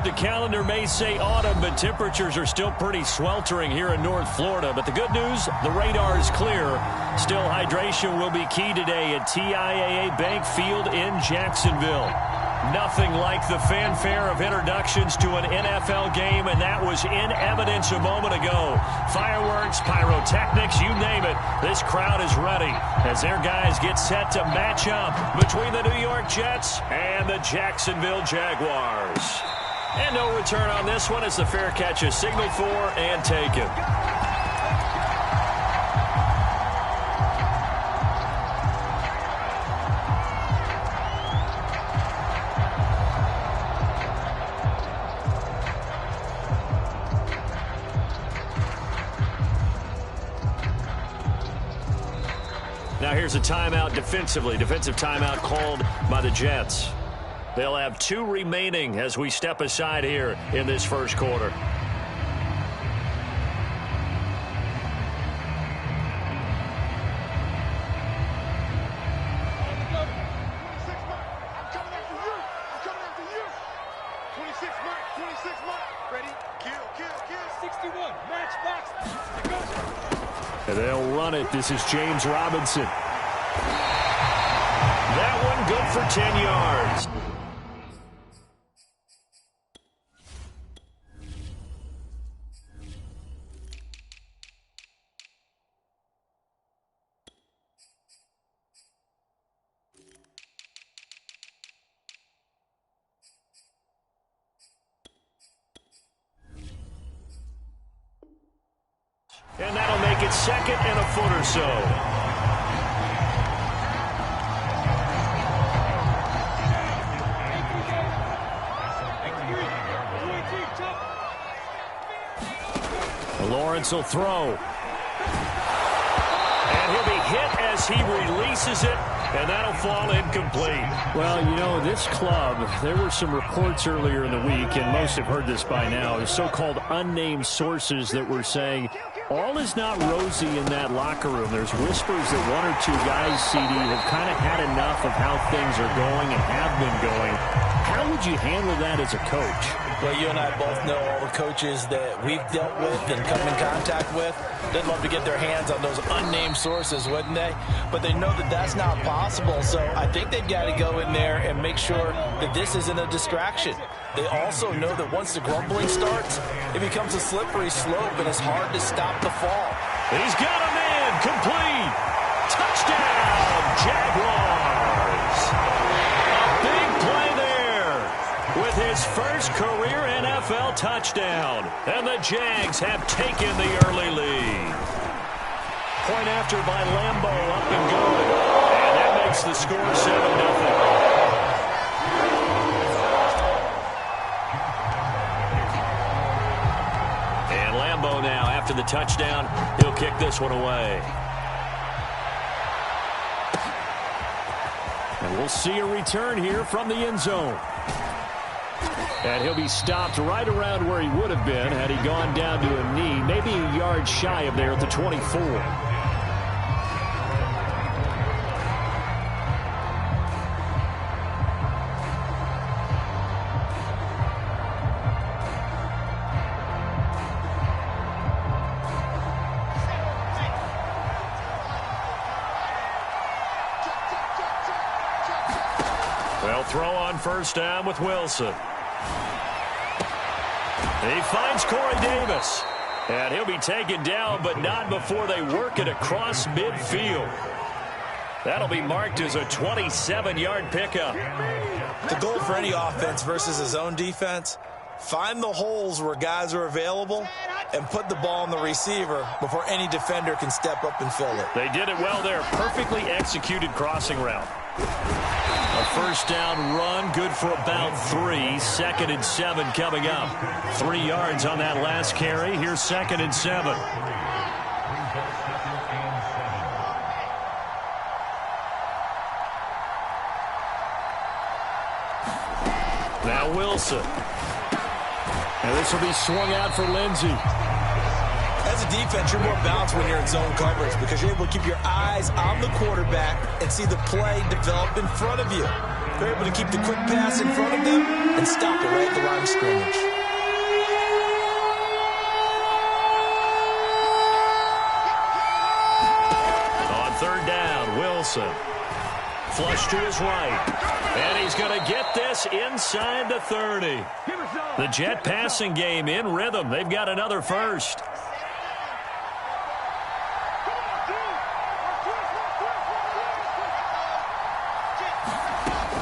The calendar may say autumn, but temperatures are still pretty sweltering here in North Florida. But the good news, the radar is clear. Still, hydration will be key today at TIAA Bank Field in Jacksonville. Nothing like the fanfare of introductions to an NFL game, and that was in evidence a moment ago. Fireworks, pyrotechnics, you name it. This crowd is ready as their guys get set to match up between the New York Jets and the Jacksonville Jaguars. And no return on this one as the fair catch is signaled for and taken. Now here's a timeout defensively. Defensive timeout called by the Jets. They'll have 2 remaining as we step aside here in this first quarter. And they'll run it. This is James Robinson. That one good for 10 yards. And that'll make it second and a foot or so. Lawrence will throw. And he'll be hit as he releases it, and that'll fall incomplete. Well, you know, this club, there were some reports earlier in the week, and most have heard this by now, the so-called unnamed sources that were saying all is not rosy in that locker room. There's whispers that 1 or 2 guys, CD, have kind of had enough of how things are going and have been going. How would you handle that as a coach? Well, you and I both know all the coaches that we've dealt with and come in contact with. They'd love to get their hands on those unnamed sources, wouldn't they? But they know that that's not possible, so I think they've got to go in there and make sure that this isn't a distraction. They also know that once the grumbling starts, it becomes a slippery slope, and it's hard to stop the fall. He's got a man, complete. Touchdown, Jaguars. A big play there with his first career NFL touchdown. And the Jags have taken the early lead. Point after by Lambo, up and going. And that makes the score 7-0. Now, after the touchdown, he'll kick this one away. And we'll see a return here from the end zone. And he'll be stopped right around where he would have been had he gone down to a knee, maybe a yard shy of there at the 24. They'll throw on first down with Wilson. He finds Corey Davis. And he'll be taken down, but not before they work it across midfield. That'll be marked as a 27-yard pickup. The goal for any offense versus his own defense, find the holes where guys are available and put the ball on the receiver before any defender can step up and fill it. They did it well there. Perfectly executed crossing route. A first down run, good for about 3. 2nd and 7 coming up. 3 yards on that last carry. Here's 2nd and 7. Now Wilson. And this will be swung out for Lindsey. As a defense, you're more balanced when you're in zone coverage because you're able to keep your eyes on the quarterback and see the play develop in front of you. They're able to keep the quick pass in front of them and stop it right at the line of scrimmage. On third down, Wilson. Flush to his right. And he's going to get this inside the 30. The Jet passing game in rhythm. They've got another first.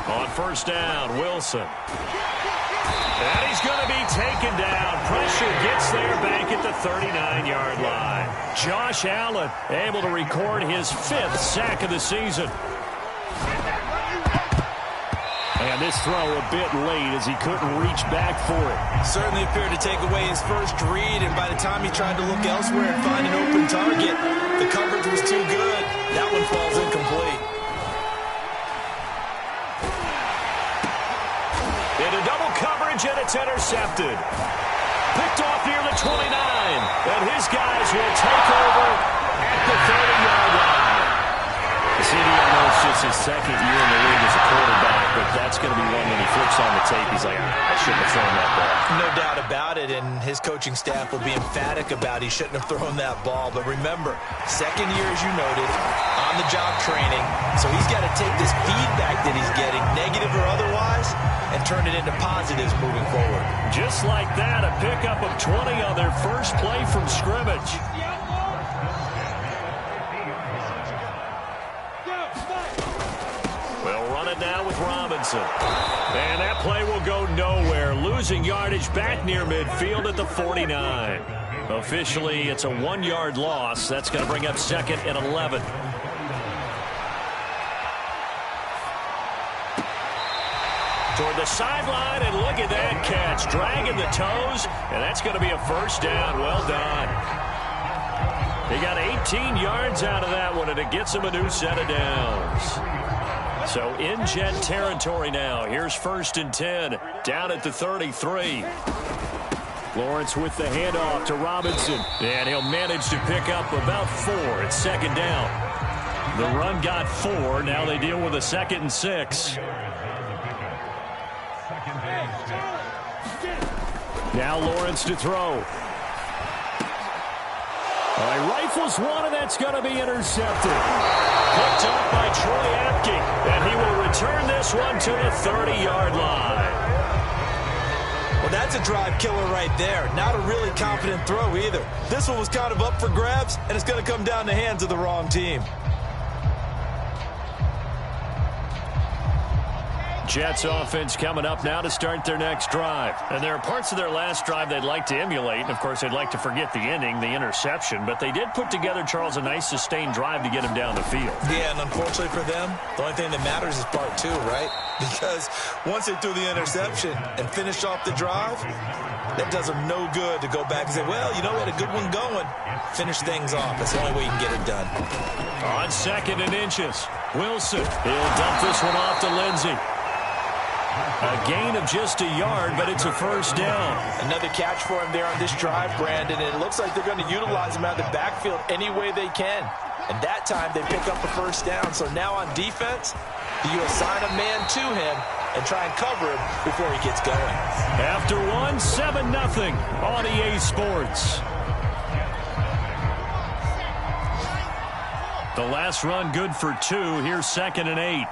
On first down, Wilson. And he's going to be taken down. Pressure gets there back at the 39-yard line. Josh Allen able to record his 5th sack of the season. And this throw a bit late as he couldn't reach back for it. Certainly appeared to take away his first read, and by the time he tried to look elsewhere and find an open target, the coverage was too good. That one falls incomplete. Into double coverage, and it's intercepted. Picked off near the 29, and his guys will take over at the 30-yard line. CeeDee, I know it's just his second year in the league as a quarterback, but that's going to be one when he flips on the tape. He's like, I shouldn't have thrown that ball. No doubt about it, and his coaching staff will be emphatic about he shouldn't have thrown that ball. But remember, second year, as you noted, on-the-job training, so he's got to take this feedback that he's getting, negative or otherwise, and turn it into positives moving forward. Just like that, a pickup of 20 on their first play from scrimmage. Now with Robinson. And that play will go nowhere. Losing yardage back near midfield at the 49. Officially, it's a 1-yard loss. That's going to bring up 2nd and 11. Toward the sideline, and look at that catch. Dragging the toes, and that's going to be a first down. Well done. He got 18 yards out of that one, and it gets him a new set of downs. So in Jet territory now. Here's 1st and 10. Down at the 33. Lawrence with the handoff to Robinson. And he'll manage to pick up about 4. It's 2nd down. The run got 4. Now they deal with a 2nd and 6. Now Lawrence to throw. All right, rifles one, and that's going to be intercepted. Picked up by Troy Apke, and he will return this one to the 30-yard line. Well, that's a drive killer right there. Not a really confident throw either. This one was kind of up for grabs, and it's going to come down the hands of the wrong team. Jets offense coming up now to start their next drive. And there are parts of their last drive they'd like to emulate. And, of course, they'd like to forget the ending, the interception. But they did put together, Charles, a nice sustained drive to get him down the field. Yeah, and unfortunately for them, the only thing that matters is part 2, right? Because once they threw the interception and finished off the drive, that does them no good to go back and say, well, you know, we had a good one going. Finish things off. That's the only way you can get it done. On 2nd and inches, Wilson. He'll dump this one off to Lindsey. A gain of just a yard, but it's a first down. Another catch for him there on this drive, Brandon. And it looks like they're going to utilize him out of the backfield any way they can. And that time they pick up a first down. So now on defense, you assign a man to him and try and cover him before he gets going. After one, 7-0 on EA Sports. The last run good for 2. Here's 2nd and 8.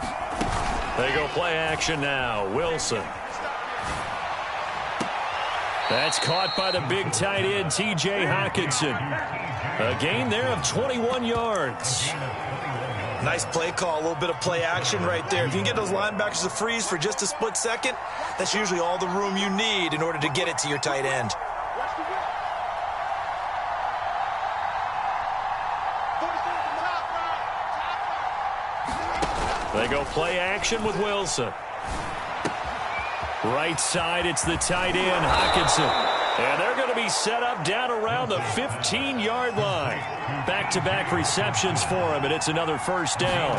They go play action now. Wilson. That's caught by the big tight end, T.J. Hockenson. A gain there of 21 yards. Nice play call, a little bit of play action right there. If you can get those linebackers to freeze for just a split second, that's usually all the room you need in order to get it to your tight end. They go play action with Wilson. Right side, it's the tight end, Hockenson. And they're going to be set up down around the 15-yard line. Back-to-back receptions for him, and it's another first down.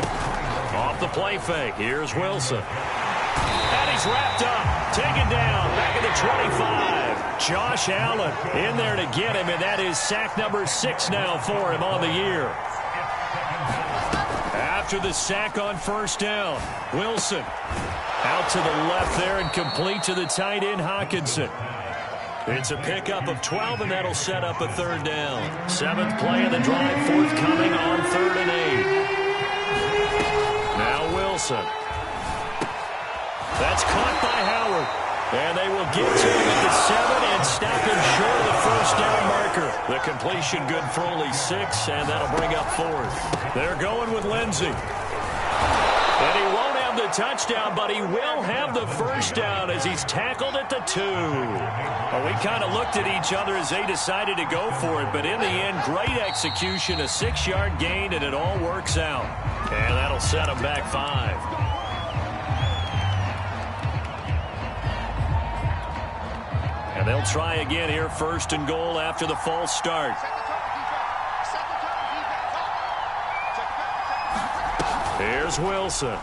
Off the play fake, here's Wilson. And he's wrapped up, taken down, back at the 25. Josh Allen in there to get him, and that is sack number 6 now for him on the year. After the sack on first down, Wilson. Out to the left there and complete to the tight end, Hawkinson. It's a pickup of 12, and that'll set up a third down. 7th play of the drive, forthcoming on 3rd and 8. Now Wilson. That's caught by Howard. And they will get to him at the 7 and stop him short of the first down marker. The completion good for only 6, and that'll bring up 4th. They're going with Lindsey. And he won't have the touchdown, but he will have the first down as he's tackled at the 2. Well, we kind of looked at each other as they decided to go for it, but in the end, great execution, a 6-yard gain, and it all works out. And that'll set him back 5. And they'll try again here, 1st and goal after the false start. Here's Wilson.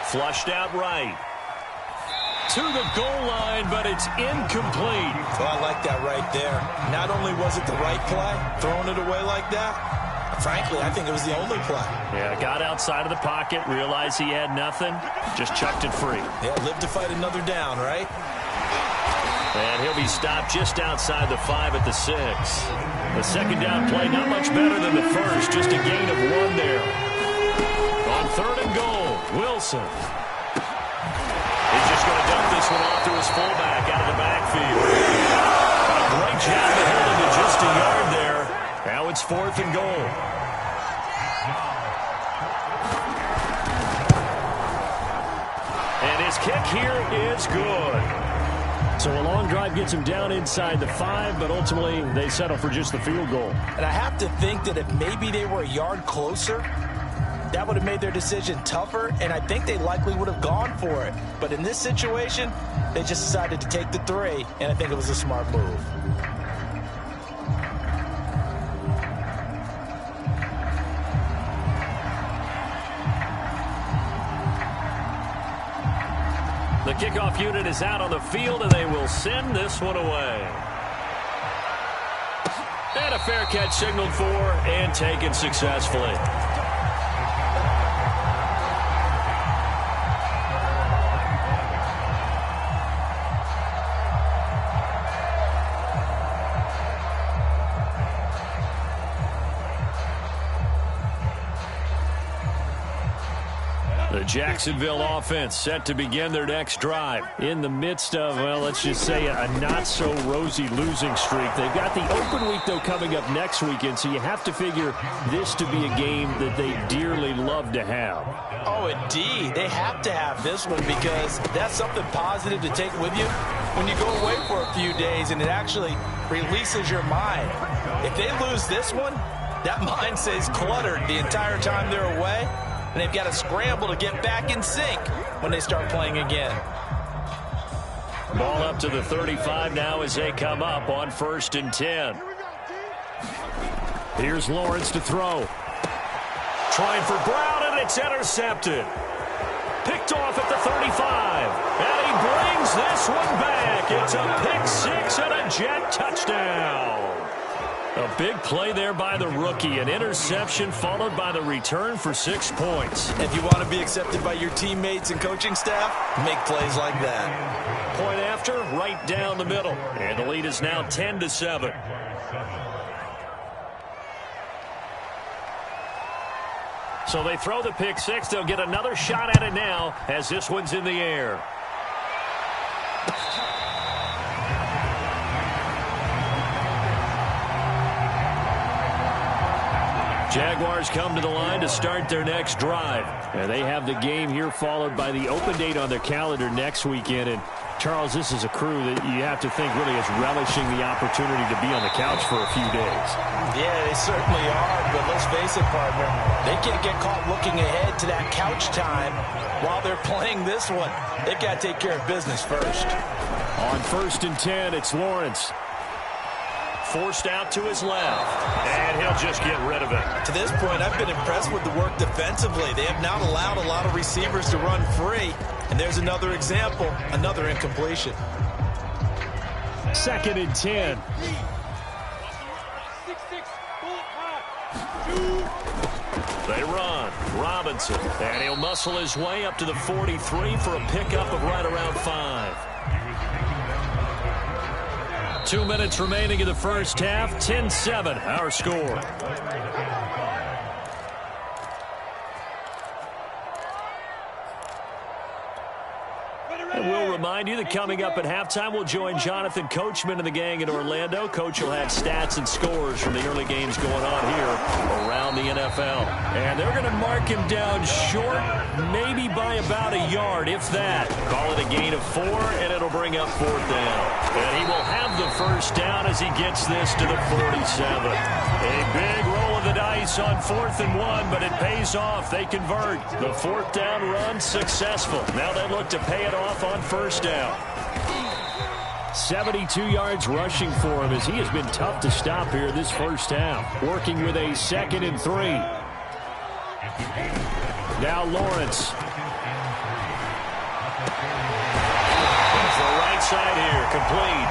Flushed out right. To the goal line, but it's incomplete. Well, I like that right there. Not only was it the right play, throwing it away like that, frankly, I think it was the only play. Yeah, got outside of the pocket, realized he had nothing, just chucked it free. Yeah, live to fight another down, right? And he'll be stopped just outside the 5 at the 6. The second down play, not much better than the first, just a gain of 1 there. On 3rd and goal, Wilson. He's just going to dump this one off to his fullback out of the backfield. A great job to hold him to just a yard there. Now it's 4th and goal. And his kick here is good. So a long drive gets him down inside the 5, but ultimately they settle for just the field goal. And I have to think that if maybe they were a yard closer, that would have made their decision tougher, and I think they likely would have gone for it. But in this situation, they just decided to take the 3, and I think it was a smart move. The kickoff unit is out on the field, and they will send this one away. And a fair catch signaled for and taken successfully. The Jacksonville offense set to begin their next drive in the midst of, well, let's just say a not-so-rosy losing streak. They've got the open week, though, coming up next weekend, so you have to figure this to be a game that they dearly love to have. Oh, indeed. They have to have this one because that's something positive to take with you when you go away for a few days, and it actually releases your mind. If they lose this one, that mind stays cluttered the entire time they're away. And they've got to scramble to get back in sync when they start playing again. Ball up to the 35 now as they come up on 1st and 10. Here's Lawrence to throw. Trying for Brown, and it's intercepted. Picked off at the 35. And he brings this one back. It's a pick 6 and a Jet touchdown. A big play there by the rookie. An interception followed by the return for 6 points. If you want to be accepted by your teammates and coaching staff, make plays like that. Point after, right down the middle. And the lead is now 10-7. So they throw the pick 6. They'll get another shot at it now as this one's in the air. Jaguars come to the line to start their next drive. And they have the game here followed by the open date on their calendar next weekend. And Charles, this is a crew that you have to think really is relishing the opportunity to be on the couch for a few days. Yeah, they certainly are, but let's face it, partner, they can't get caught looking ahead to that couch time while they're playing this one. They've got to take care of business first. On 1st and 10, it's Lawrence. Forced out to his left, and he'll just get rid of it. To this point, I've been impressed with the work defensively. They have not allowed a lot of receivers to run free, and there's another example, another incompletion. 2nd and 10. They run. Robinson. And he'll muscle his way up to the 43 for a pickup of right around 5. 2 minutes remaining in the first half. 10-7, our score. And we'll remind you that coming up at halftime, we'll join Jonathan Coachman and the gang in Orlando. Coach will have stats and scores from the early games going on here around the NFL. And they're going to mark him down short, maybe by about a yard, if that. Call it a gain of 4, and it'll bring up 4th down. And he will have the first down as he gets this to the 47. A big roll of the dice on 4th and 1, but it pays off. They convert. The 4th down run successful. Now they look to pay it off on 1st down. 72 yards rushing for him as he has been tough to stop here this first half. Working with a 2nd and 3. Now Lawrence. Off the right side here, complete.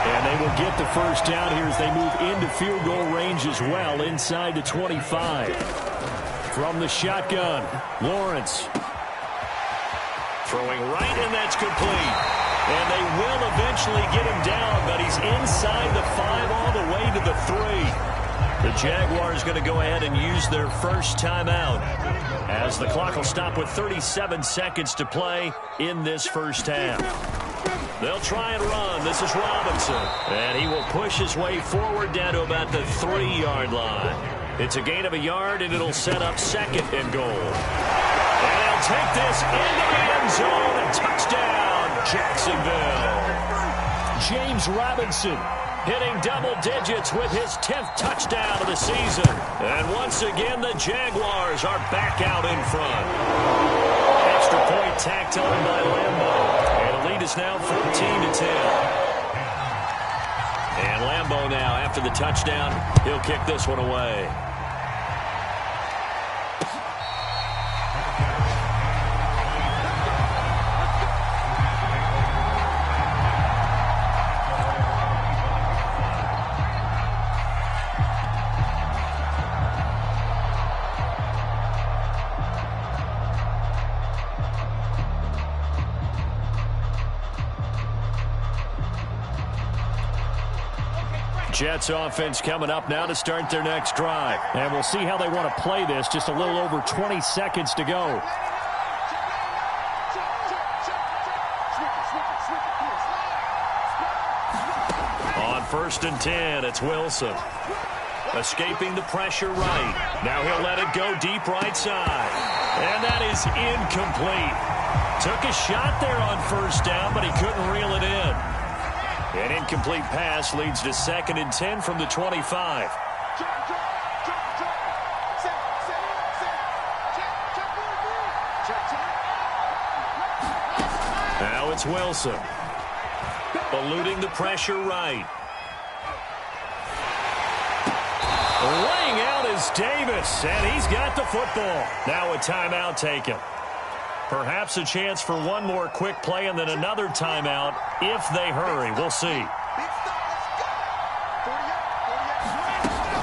And they will get the first down here as they move into field goal range as well, inside the 25. From the shotgun, Lawrence. Throwing right, and that's complete. And they will eventually get him down, but he's inside the 5 all the way to the 3. The Jaguars going to go ahead and use their first timeout as the clock will stop with 37 seconds to play in this first half. They'll try and run. This is Robinson. And he will push his way forward down to about the 3-yard line. It's a gain of a yard, and it'll set up 2nd and goal. And they'll take this into the end zone. And touchdown, Jacksonville. James Robinson hitting double digits with his 10th touchdown of the season. And once again, the Jaguars are back out in front. Extra point tacked on by Lambeau. And the lead is now 14-10. And Lambeau now, after the touchdown, he'll kick this one away. Jets offense coming up now to start their next drive. And we'll see how they want to play this. Just a little over 20 seconds to go. On 1st and 10, it's Wilson. Escaping the pressure right. Now he'll let it go deep right side. And that is incomplete. Took a shot there on 1st down, but he couldn't reel it in. An incomplete pass leads to 2nd and 10 from the 25. Now it's Wilson. Eluding the pressure right. Laying out is Davis, and he's got the football. Now a timeout taken. Perhaps a chance for one more quick play and then another timeout if they hurry. We'll see.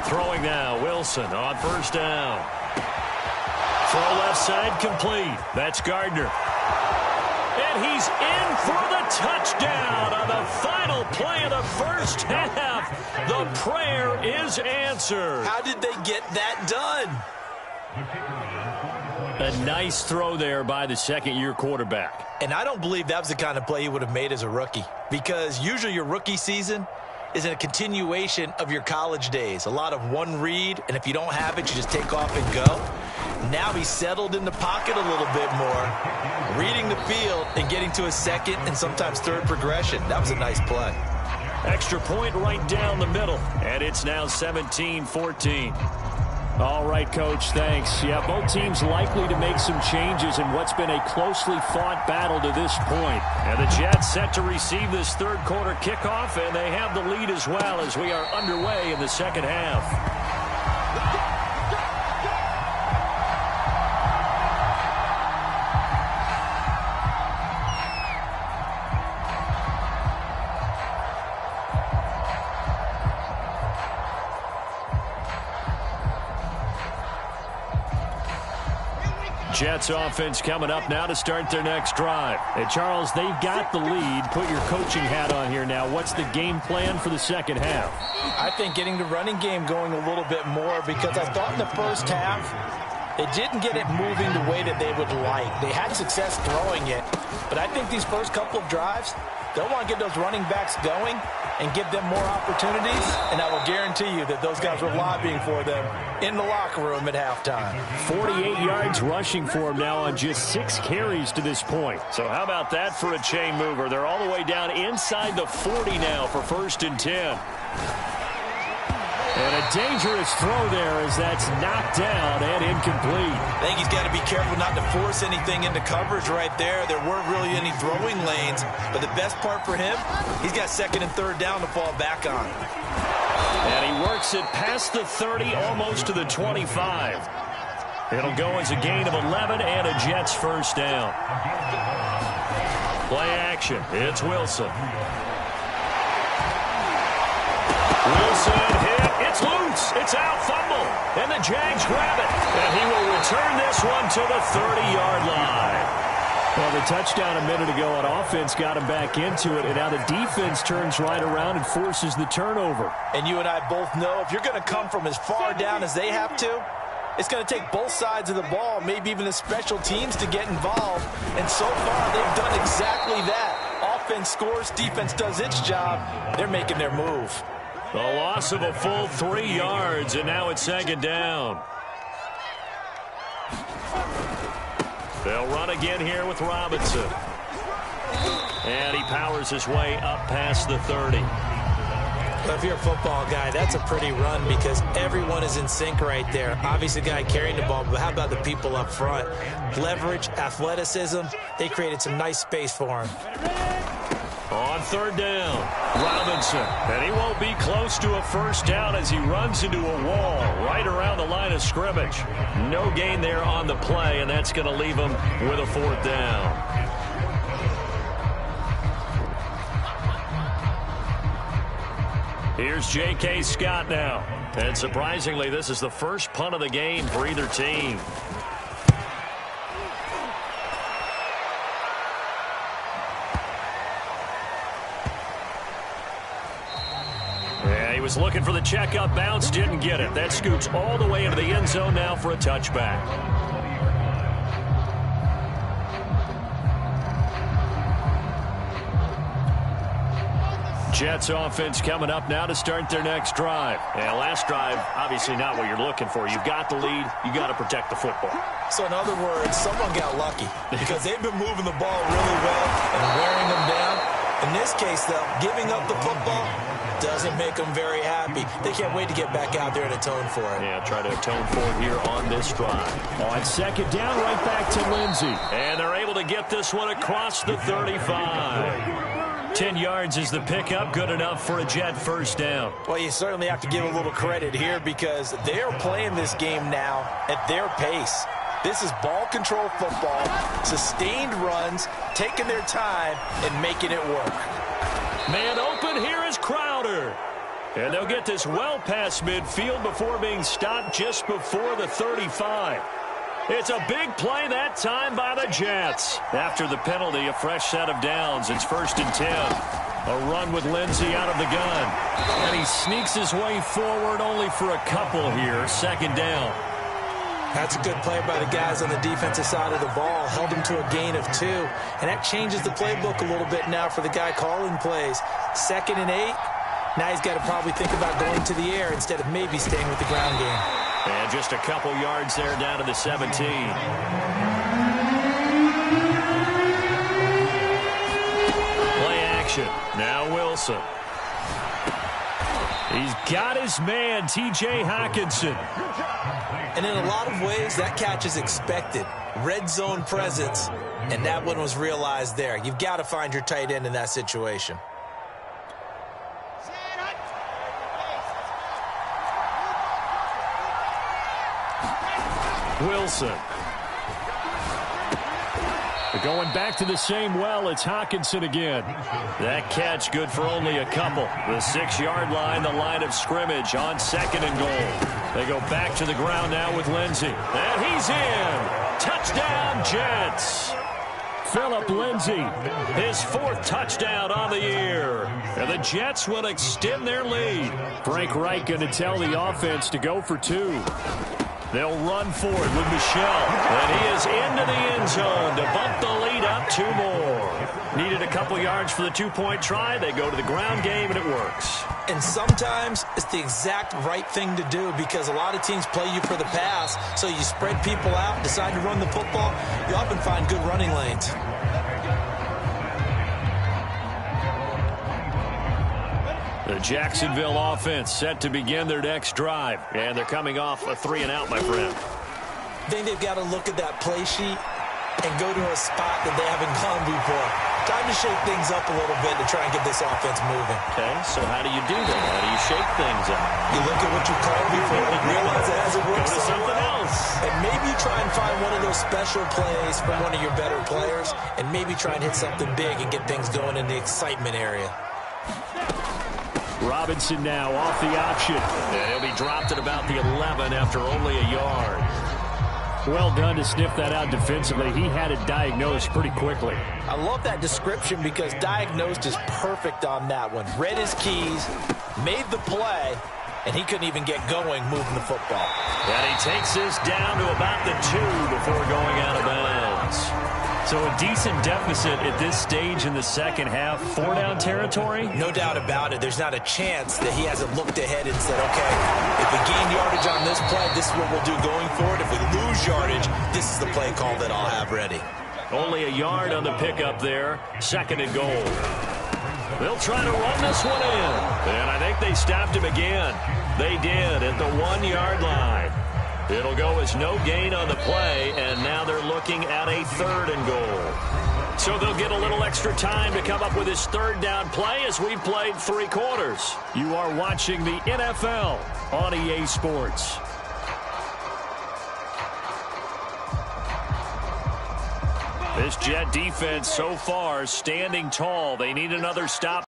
Throwing now, Wilson on 1st down. Throw left side complete. That's Gardner. And he's in for the touchdown on the final play of the first half. The prayer is answered. How did they get that done? A nice throw there by the second-year quarterback. And I don't believe that was the kind of play he would have made as a rookie, because usually your rookie season is a continuation of your college days. A lot of one read, and if you don't have it, you just take off and go. Now he's settled in the pocket a little bit more, reading the field and getting to a 2nd and sometimes 3rd progression. That was a nice play. Extra point right down the middle, and it's now 17-14. All right, Coach, thanks. Yeah, both teams likely to make some changes in what's been a closely fought battle to this point. And the Jets set to receive this third-quarter kickoff, and they have the lead as well as we are underway in the second half. Jets offense coming up now to start their next drive. And Charles, they've got the lead. Put your coaching hat on here now. What's the game plan for the second half? I think getting the running game going a little bit more, because I thought in the first half they didn't get it moving the way that they would like. They had success throwing it, but I think these first couple of drives, they'll want to get those running backs going and give them more opportunities, and I will guarantee you that those guys were lobbying for them in the locker room at halftime. 48 yards rushing for him now on just 6 carries to this point. So how about that for a chain mover? They're all the way down inside the 40 now for 1st and 10. And a dangerous throw there as that's knocked down and incomplete. I think he's got to be careful not to force anything into coverage right there. There weren't really any throwing lanes, but the best part for him, he's got 2nd and 3rd down to fall back on. And he works it past the 30, almost to the 25. It'll go as a gain of 11 and a Jets first down. Play action. It's Wilson. Wilson hit. It's loose. It's out. Fumble. And the Jags grab it. And he will return this one to the 30-yard line. Well, the touchdown a minute ago on offense got him back into it, and now the defense turns right around and forces the turnover. And you and I both know if you're going to come from as far down as they have to, it's going to take both sides of the ball, maybe even the special teams, to get involved. And so far, they've done exactly that. Offense scores, defense does its job. They're making their move. The loss of a full 3 yards, and now it's 2nd down. They'll run again here with Robinson. And he powers his way up past the 30. But if you're a football guy, that's a pretty run because everyone is in sync right there. Obviously, the guy carrying the ball, but how about the people up front? Leverage, athleticism, they created some nice space for him. On 3rd down, Robinson. And he won't be close to a first down as he runs into a wall right around the line of scrimmage. No gain there on the play, and that's going to leave him with a 4th down. Here's J.K. Scott now. And surprisingly, this is the first punt of the game for either team. He was looking for the checkup bounce, didn't get it. That scoots all the way into the end zone now for a touchback. Jets offense coming up now to start their next drive. And last drive, obviously not what you're looking for. You've got the lead. You got to protect the football. So in other words, someone got lucky because they've been moving the ball really well and wearing them down. In this case, though, giving up the football doesn't make them very happy. They can't wait to get back out there and atone for it. Yeah, try to atone for it here on this drive. On 2nd down, right back to Lindsey. And they're able to get this one across the 35. 10 yards is the pickup. Good enough for a Jet first down. Well, you certainly have to give a little credit here because they're playing this game now at their pace. This is ball control football, sustained runs, taking their time and making it work. Man open, here is Crowder. And they'll get this well past midfield before being stopped just before the 35. It's a big play that time by the Jets. After the penalty, a fresh set of downs. It's 1st and 10. A run with Lindsey out of the gun. And he sneaks his way forward only for a couple here. 2nd down. That's a good play by the guys on the defensive side of the ball. Held them to a gain of 2. And that changes the playbook a little bit now for the guy calling plays. 2nd and 8. Now he's got to probably think about going to the air instead of maybe staying with the ground game. And just a couple yards there down to the 17. Play action. Now Wilson. He's got his man, T.J. Hockenson. And in a lot of ways, that catch is expected. Red zone presence, and that one was realized there. You've got to find your tight end in that situation. Wilson. Going back to the same well, it's Hawkinson again. That catch good for only a couple. The 6-yard line, the line of scrimmage on 2nd and goal. They go back to the ground now with Lindsey. And he's in. Touchdown, Jets. Phillip Lindsey, his 4th touchdown on the year. And the Jets will extend their lead. Frank Reich going to tell the offense to go for 2. They'll run for it with Michel. And he is into the end zone to bump the lead up 2 more. Needed a couple yards for the 2-point try. They go to the ground game, and it works. And sometimes it's the exact right thing to do because a lot of teams play you for the pass. So you spread people out, decide to run the football. You often find good running lanes. The Jacksonville offense set to begin their next drive. And they're coming off a 3-and-out, my friend. I think they've got to look at that play sheet and go to a spot that they haven't gone before. Time to shake things up a little bit to try and get this offense moving. Okay, so how do you do that? How do you shake things up? You look at what you called before and realize it hasn't worked. Go to something else. And maybe you try and find one of those special plays from one of your better players, and maybe try and hit something big and get things going in the excitement area. Robinson now off the option. And he'll be dropped at about the 11 after only a yard. Well done to sniff that out defensively. He had it diagnosed pretty quickly. I love that description because diagnosed is perfect on that one. Read his keys, made the play, and he couldn't even get going moving the football. And he takes this down to about the 2 before going out of bounds. So a decent deficit at this stage in the second half. 4-down territory? No doubt about it. There's not a chance that he hasn't looked ahead and said, okay, if we gain yardage on this play, this is what we'll do going forward. If we lose yardage, this is the play call that I'll have ready. Only a yard on the pickup there. 2nd and goal. They'll try to run this one in. And I think they stopped him again. They did at the 1-yard line. It'll go as no gain on the play, and now they're looking at a 3rd and goal. So they'll get a little extra time to come up with his 3rd down play as we've played 3 quarters. You are watching the NFL on EA Sports. This Jet defense so far standing tall. They need another stop.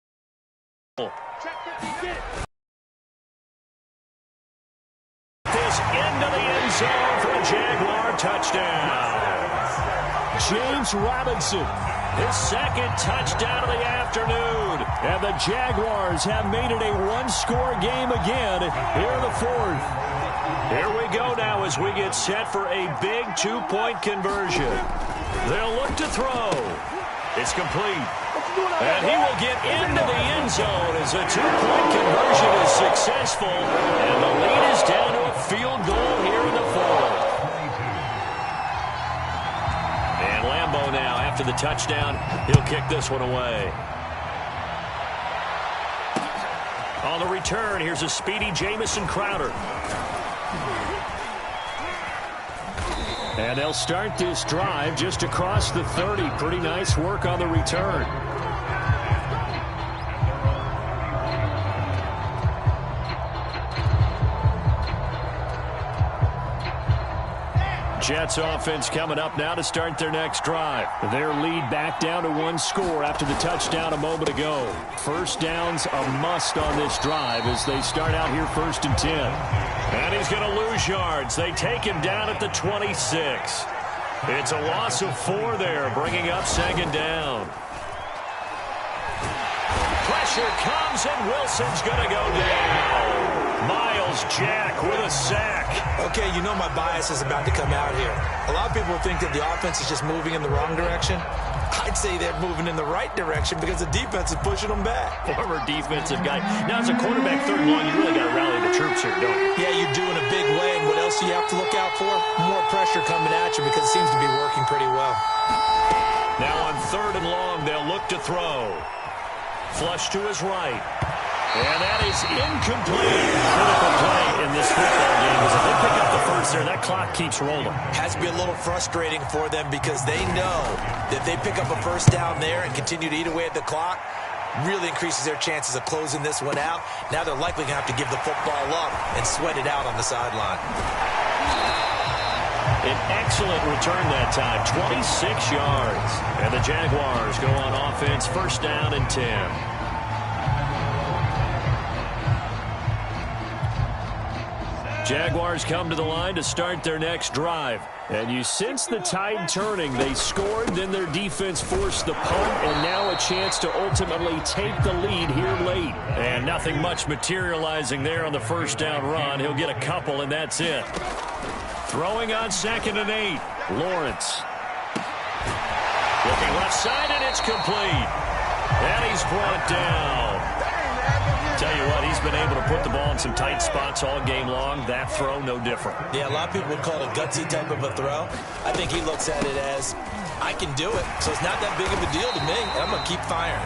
Into the end zone for a Jaguar touchdown. James Robinson, his 2nd touchdown of the afternoon. And the Jaguars have made it a 1-score game again here in the 4th. Here we go now as we get set for a big 2-point conversion. They'll look to throw. It's complete. And he will get into the end zone as a 2-point conversion is successful. And the lead is down to a field goal here in the 4th. And Lambeau now, after the touchdown, he'll kick this one away. On the return, here's a speedy Jamison Crowder. And they'll start this drive just across the 30. Pretty nice work on the return. Jets offense coming up now to start their next drive. Their lead back down to 1 score after the touchdown a moment ago. 1st down's a must on this drive as they start out here 1st and 10. And he's going to lose yards. They take him down at the 26. It's a loss of 4 there, bringing up 2nd down. Pressure comes, and Wilson's going to go down. Miles Jack with a sack. Okay, you know my bias is about to come out here. A lot of people think that the offense is just moving in the wrong direction. I'd say they're moving in the right direction because the defense is pushing them back. Former defensive guy. Now, as a quarterback 3rd and long, you really got to rally the troops here, don't you? Yeah, you do in a big way. And what else do you have to look out for? More pressure coming at you because it seems to be working pretty well. Now on 3rd and long, they'll look to throw. Flush to his right. And that is incomplete. Critical play in this football game. As if they pick up the 1st there, that clock keeps rolling. Has to be a little frustrating for them because they know that they pick up a 1st down there and continue to eat away at the clock, really increases their chances of closing this one out. Now they're likely going to have to give the football up and sweat it out on the sideline. An excellent return that time, 26 yards. And the Jaguars go on offense, first down and 10. Jaguars come to the line to start their next drive. And you sense the tide turning. They scored, then their defense forced the punt, and now a chance to ultimately take the lead here late. And nothing much materializing there on the first down run. He'll get a couple, and that's it. Throwing on 2nd and 8. Lawrence. Looking left side, and it's complete. And he's brought down. Tell you what, he's been able to put the ball in some tight spots all game long. That throw, no different. Yeah, a lot of people would call it a gutsy type of a throw. I think he looks at it as, I can do it, so it's not that big of a deal to me, and I'm going to keep firing.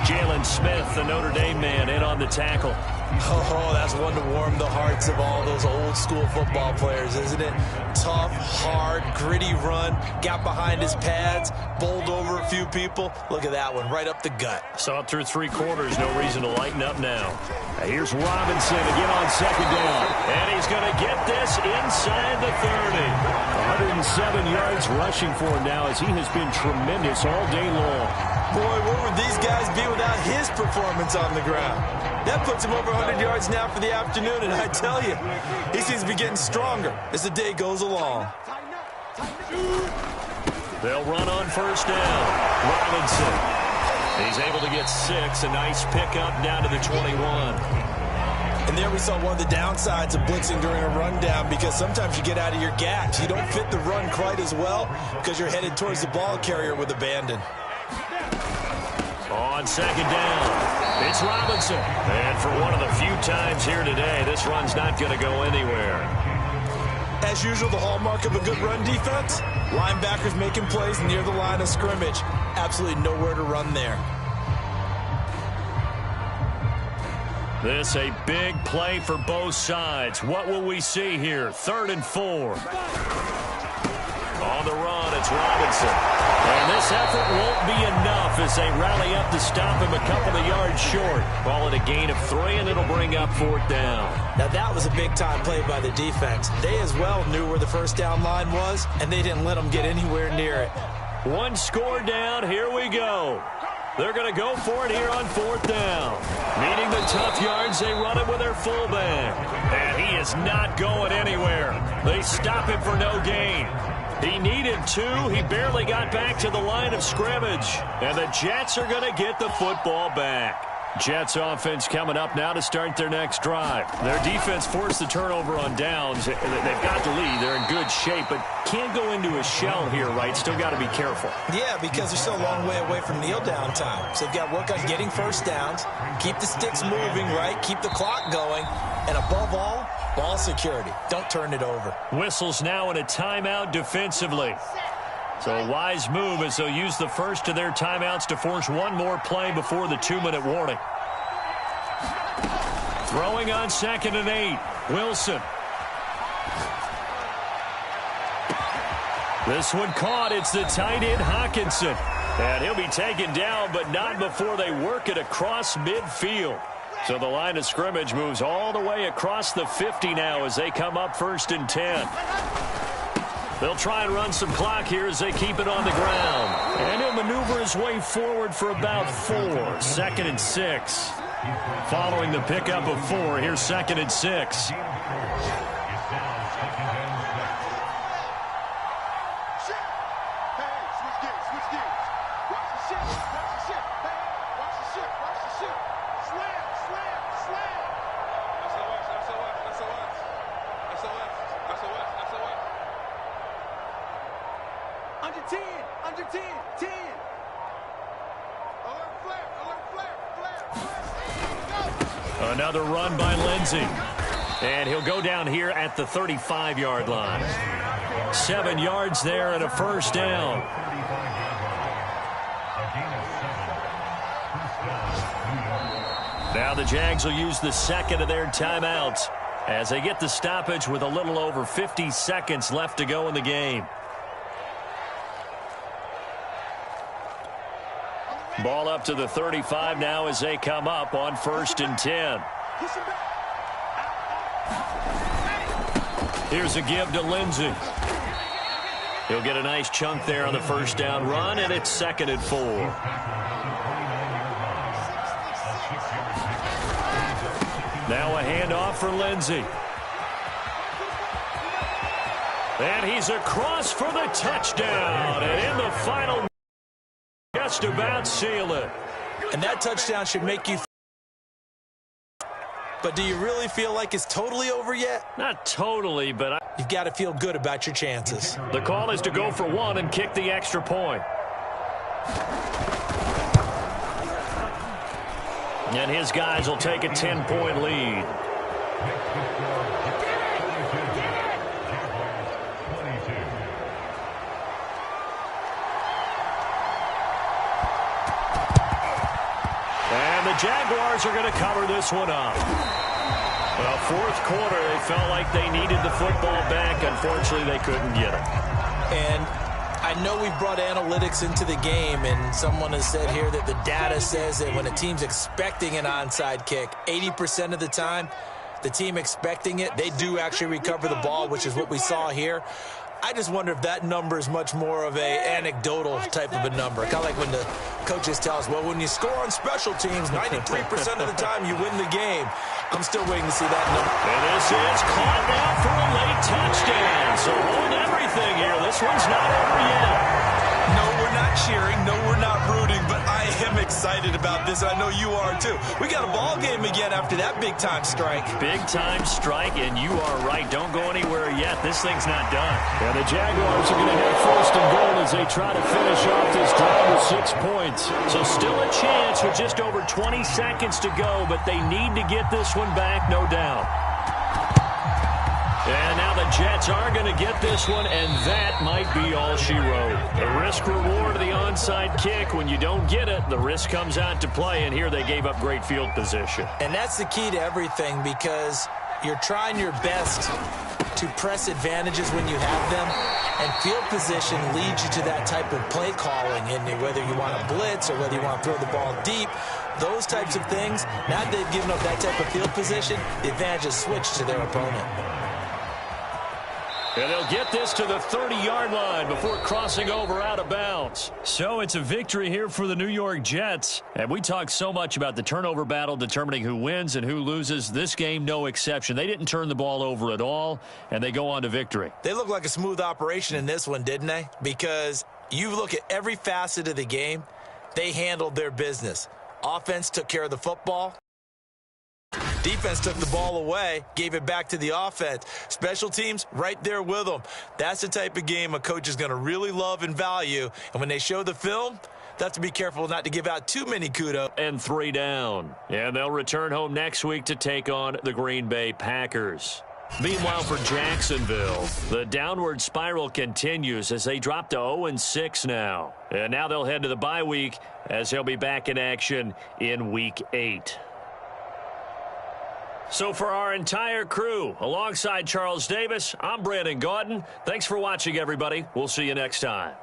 Jalen Smith, the Notre Dame man, in on the tackle. Oh, that's one to warm the hearts of all those old-school football players, isn't it? Tough, hard, gritty run, got behind his pads, bowled over a few people. Look at that one, right up the gut. Saw it through 3 quarters, no reason to lighten up now. Here's Robinson again on 2nd down, and he's going to get this inside the 30. 107 yards rushing for him now as he has been tremendous all day long. Boy, what would these guys be without his performance on the ground? That puts him over 100 yards now for the afternoon, and I tell you, he seems to be getting stronger as the day goes along. They'll run on first down. Robinson. He's able to get 6. A nice pickup down to the 21. And there we saw one of the downsides of blitzing during a rundown, because sometimes you get out of your gaps. You don't fit the run quite as well because you're headed towards the ball carrier with abandon. On 2nd down, it's Robinson. And for one of the few times here today, this run's not going to go anywhere. As usual, the hallmark of a good run defense, linebackers making plays near the line of scrimmage. Absolutely nowhere to run there. This a big play for both sides. What will we see here? 3rd and 4. On the run, it's Robinson. And this effort won't be enough as they rally up to stop him a couple of yards short. Call it a gain of 3, and it'll bring up 4th down. Now that was a big-time play by the defense. They as well knew where the first down line was, and they didn't let them get anywhere near it. 1 score down. Here we go. They're going to go for it here on 4th down. Needing the tough yards, they run it with their fullback. And he is not going anywhere. They stop him for no gain. He needed 2. He barely got back to the line of scrimmage. And the Jets are going to get the football back. Jets offense coming up now to start their next drive. Their defense forced the turnover on downs. They've got the lead. They're in good shape, but can't go into a shell here, right? Still got to be careful. Yeah, because they're still a long way away from kneel down time. So they've got to work on getting first downs, keep the sticks moving, right? Keep the clock going. And above all, ball security. Don't turn it over. Whistles now in a timeout defensively. So a wise move as they'll use the first of their timeouts to force one more play before the 2-minute warning. Throwing on 2nd and 8. Wilson. This one caught. It's the tight end Hawkinson. And he'll be taken down, but not before they work it across midfield. So the line of scrimmage moves all the way across the 50 now as they come up 1st and 10. They'll try and run some clock here as they keep it on the ground. And he'll maneuver his way forward for about 4. 2nd and 6. Following the pickup of 4, here's 2nd and 6. Another run by Lindsey. And he'll go down here at the 35-yard line. 7 yards there and a first down. Now the Jags will use the second of their timeouts as they get the stoppage with a little over 50 seconds left to go in the game. Ball up to the 35 now as they come up on 1st and 10. Here's a give to Lindsey. He'll get a nice chunk there on the first down run, and it's 2nd and 4. Now a handoff for Lindsey. And he's across for the touchdown. And in the final, just about seal it. And that touchdown should make you. But do you really feel like it's totally over yet? Not totally, but you've got to feel good about your chances. The call is to go for one and kick the extra point. And his guys will take a 10-point lead. And the Jaguars are going to cover this one up. Well, fourth quarter, they felt like they needed the football back. Unfortunately, they couldn't get it. And I know we've brought analytics into the game, and someone has said here that the data says that when a team's expecting an onside kick, 80% of the time, the team expecting it, they do actually recover the ball, which is what we saw here. I just wonder if that number is much more of a anecdotal type of a number. Kind of like when the coaches tell us, well, when you score on special teams, 93% of the time you win the game. I'm still waiting to see that number. And this is caught now for a late touchdown. So hold everything here. This one's not over yet. No, we're not cheering. No, we're not rooting. But I am excited about this. I know you are, too. We got a ball game again after that big-time strike. Big-time strike, and you are right. Don't go anywhere yet. This thing's not done. And the Jaguars are going to have 1st and goal as they try to finish off this drive with 6 points. So still a chance with just over 20 seconds to go, but they need to get this one back, no doubt. And now the Jets are going to get this one, and that might be all she wrote. The risk-reward of the onside kick. When you don't get it, the risk comes out to play, and here they gave up great field position. And that's the key to everything, because you're trying your best to press advantages when you have them, and field position leads you to that type of play calling, and whether you want to blitz or whether you want to throw the ball deep, those types of things, now that they've given up that type of field position, the advantage is switched to their opponent. And they'll get this to the 30-yard line before crossing over out of bounds. So it's a victory here for the New York Jets. And we talked so much about the turnover battle determining who wins and who loses. This game, no exception. They didn't turn the ball over at all, and they go on to victory. They look like a smooth operation in this one, didn't they? Because you look at every facet of the game, they handled their business. Offense took care of the football. Defense took the ball away, gave it back to the offense. Special teams, right there with them. That's the type of game a coach is going to really love and value. And when they show the film, they have to be careful not to give out too many kudos. And 3 down. And they'll return home next week to take on the Green Bay Packers. Meanwhile, for Jacksonville, the downward spiral continues as they drop to 0-6 now. And now they'll head to the bye week as they'll be back in action in Week 8. So for our entire crew, alongside Charles Davis, I'm Brandon Gaudin. Thanks for watching, everybody. We'll see you next time.